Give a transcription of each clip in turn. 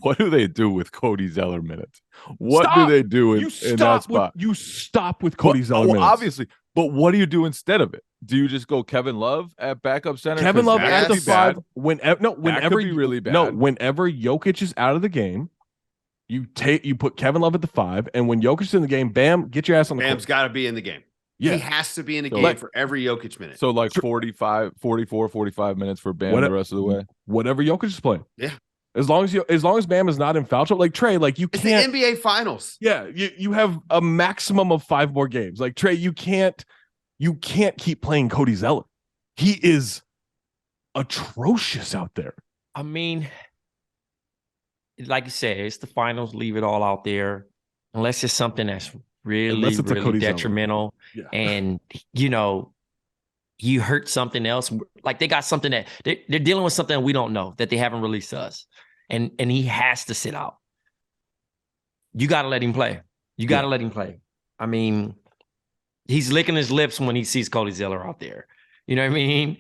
What do they do with Cody Zeller minutes? What do they do in that spot? You stop with Cody Zeller minutes. Obviously. But what do you do instead of it? Do you just go Kevin Love at backup center? Kevin Love at the 5. That could be really bad. No, whenever Jokic is out of the game, you put Kevin Love at the 5, and when Jokic is in the game, bam, get your ass on the court. Bam's got to be in the game. Yeah. He has to be in the game for every Jokic minute. So like 44, 45 minutes for Bam the rest of the way. Whatever Jokic is playing. Yeah. As long as Bam is not in foul trouble, like Trey, like you can't. It's the NBA Finals. Yeah, you have a maximum of 5 more games. Like Trey, you can't keep playing Cody Zeller. He is atrocious out there. I mean, like you said, it's the finals. Leave it all out there, unless it's something that's really detrimental, and you hurt something else. Like they got something that they're dealing with something we don't know that they haven't released to us, and he has to sit out. You got to let him play. You got to let him play. I mean, he's licking his lips when he sees Cody Zeller out there. You know what I mean?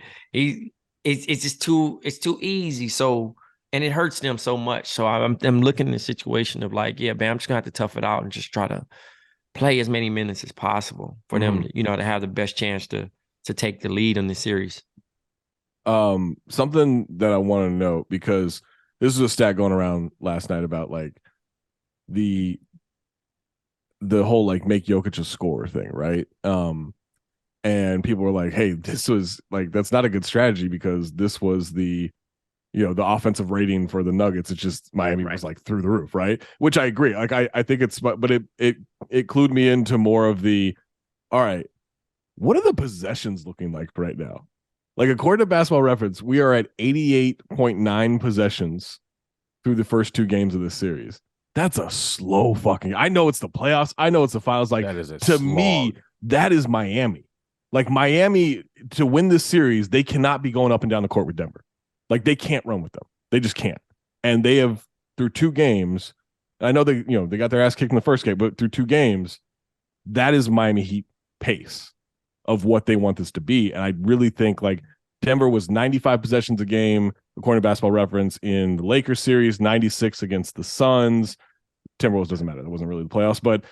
It's just too easy. So, and it hurts them so much. So I'm looking in the situation of like, yeah, Bam, I'm just gonna have to tough it out and just try to play as many minutes as possible for them, to have the best chance to take the lead in the series. Something that I want to note, because this is a stat going around last night about like the whole like make Jokic a scorer thing, right? And people were like, hey, this was like, that's not a good strategy because this was the offensive rating for the Nuggets. It's just Miami was like through the roof, right? Which I agree. Like I think it's, but it clued me into more of the, all right, what are the possessions looking like right now? Like according to Basketball Reference, we are at 88.9 possessions through the first 2 games of this series. That's a slow fucking. I know it's the playoffs. I know it's the finals. Like to me, that is Miami. Like Miami, to win this series, they cannot be going up and down the court with Denver. Like they can't run with them. They just can't. And they have through 2 games. I know they got their ass kicked in the first game, but through 2 games, that is Miami Heat pace of what they want this to be. And I really think like Denver was 95 possessions a game, according to Basketball Reference, in the Lakers series, 96 against the Suns. Timberwolves doesn't matter. That wasn't really the playoffs, but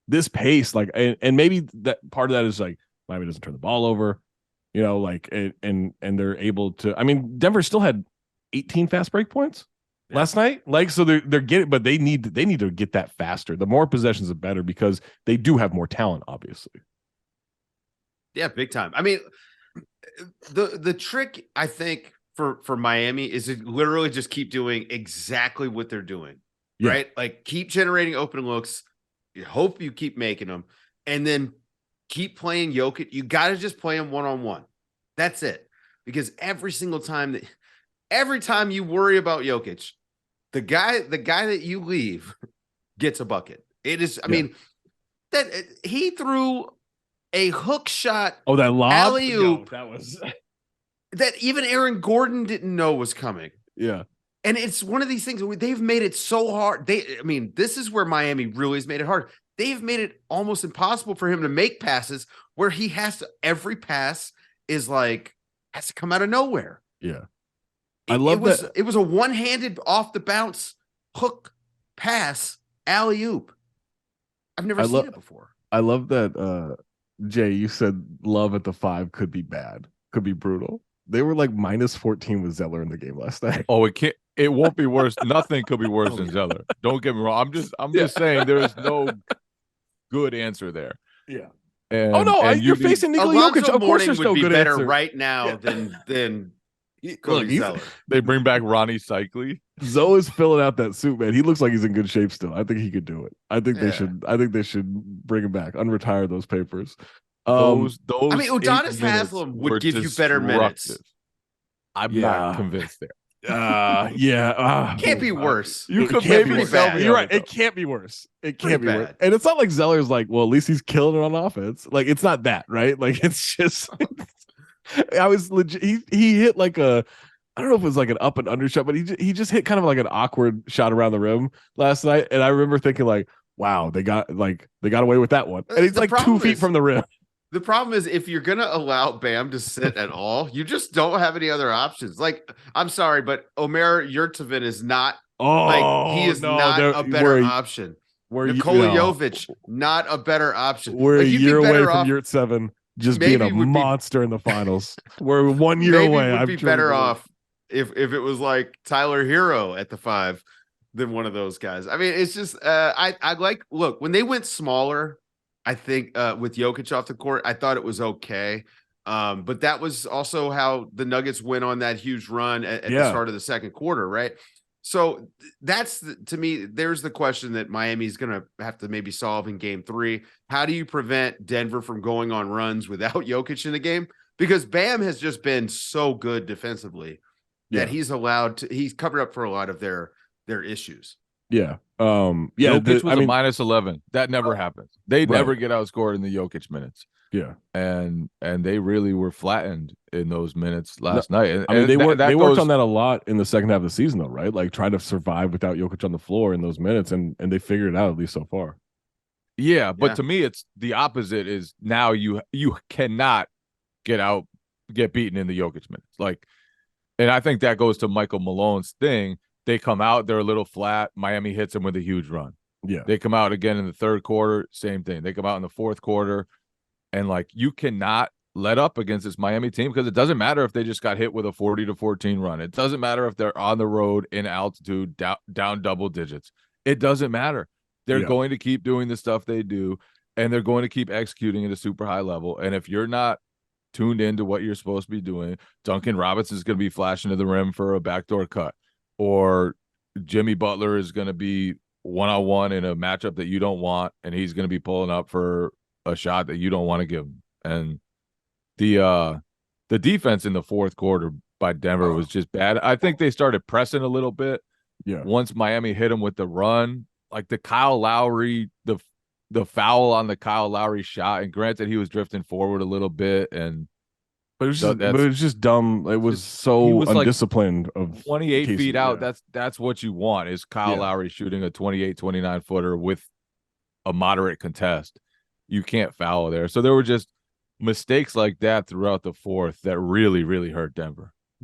this pace, like, and maybe that part of that is like Miami doesn't turn the ball over, like, and they're able to. I mean, Denver still had 18 fast break points last night, like, so they're getting, but they need to get that faster. The more possessions, the better, because they do have more talent, obviously. Yeah, big time. I mean, the trick I think for Miami is to literally just keep doing exactly what they're doing, right? Like keep generating open looks. You hope you keep making them, and then keep playing Jokic. You got to just play him one-on-one. That's it. Because every time you worry about Jokic, the guy that you leave gets a bucket. It is, I mean, that he threw a hook shot. Oh, that lob? Alley-oop. No, that was that even Aaron Gordon didn't know was coming. Yeah. And it's one of these things where they've made it so hard. This is where Miami really has made it hard. They've made it almost impossible for him to make passes where he has to, every pass has to come out of nowhere. Yeah. It was a one-handed off the bounce hook pass alley-oop. I've never seen it before. I love that, Jay, you said Love at the 5 could be bad, could be brutal. They were like -14 with Zeller in the game last night. Oh, it won't be worse. Nothing could be worse than Zeller. Don't get me wrong. I'm just saying there is no good answer there. Yeah. And you're facing Nikola Jokic. Of course, there's no good better answer right now than Cody Zeller. They bring back Ronnie Cycli. Zoe is filling out that suit, man. He looks like he's in good shape still. I think he could do it. I think they should bring him back, unretire those papers. Those I mean, Udonis Haslem would give you better minutes. I'm not convinced there. Can't be worse. You could maybe maybe sell me. You're right. It can't be worse. It can't be bad. worse. And it's not like Zeller's like, well, at least he's killing it on offense. Like, it's not that, right? Like, it's just I was legit. He hit like I don't know if it was like an up and under shot, but he just hit kind of like an awkward shot around the rim last night. And I remember thinking like, wow, they got away with that one. And he's like 2 feet from the rim. The problem is if you're gonna allow Bam to sit at all, you just don't have any other options. Like, I'm sorry, but Omer Yurtseven is not he is not a better option. Nikola Jovic, not a better option. We're like, a year away from Yurt-7 just being a monster in the finals. We're 1 year away. Would be better off if it was like Tyler Hero at the 5 than one of those guys. I mean, it's just I like, look, when they went smaller, I think with Jokic off the court, I thought it was okay. But that was also how the Nuggets went on that huge run at the start of the second quarter, right? So that's to me, there's the question that Miami's going to have to maybe solve in game 3. How do you prevent Denver from going on runs without Jokic in the game? Because Bam has just been so good defensively that he's covered up for a lot of their issues. Yeah. Jokic was a minus 11. That never happens. They never get outscored in the Jokic minutes. Yeah. And they really were flattened in those minutes last night. And, I mean, they worked on that a lot in the second half of the season, though, right? Like trying to survive without Jokic on the floor in those minutes, and they figured it out, at least so far. Yeah, but to me, it's the opposite. Is now you cannot get beaten in the Jokic minutes. Like, and I think that goes to Michael Malone's thing. They come out, they're a little flat. Miami hits them with a huge run. Yeah. They come out again in the third quarter, same thing. They come out in the fourth quarter, and like, you cannot let up against this Miami team, because it doesn't matter if they just got hit with a 40-14 run. It doesn't matter if they're on the road in altitude down double digits. It doesn't matter. They're going to keep doing the stuff they do, and they're going to keep executing at a super high level. And if you're not tuned into what you're supposed to be doing, Duncan Robinson is going to be flashing to the rim for a backdoor cut, or Jimmy Butler is going to be one-on-one in a matchup that you don't want, and he's going to be pulling up for a shot that you don't want to give him. And the defense in the fourth quarter by Denver was just bad. I think they started pressing a little bit. Yeah. Once Miami hit them with the run, like the Kyle Lowry, the foul on the Kyle Lowry shot, and granted he was drifting forward a little bit, but it was just dumb. It was so undisciplined. Like of 28 feet out. That's what you want, is Kyle Lowry shooting a 28-29 footer with a moderate contest. You can't foul there. So there were just mistakes like that throughout the fourth that really, really hurt Denver.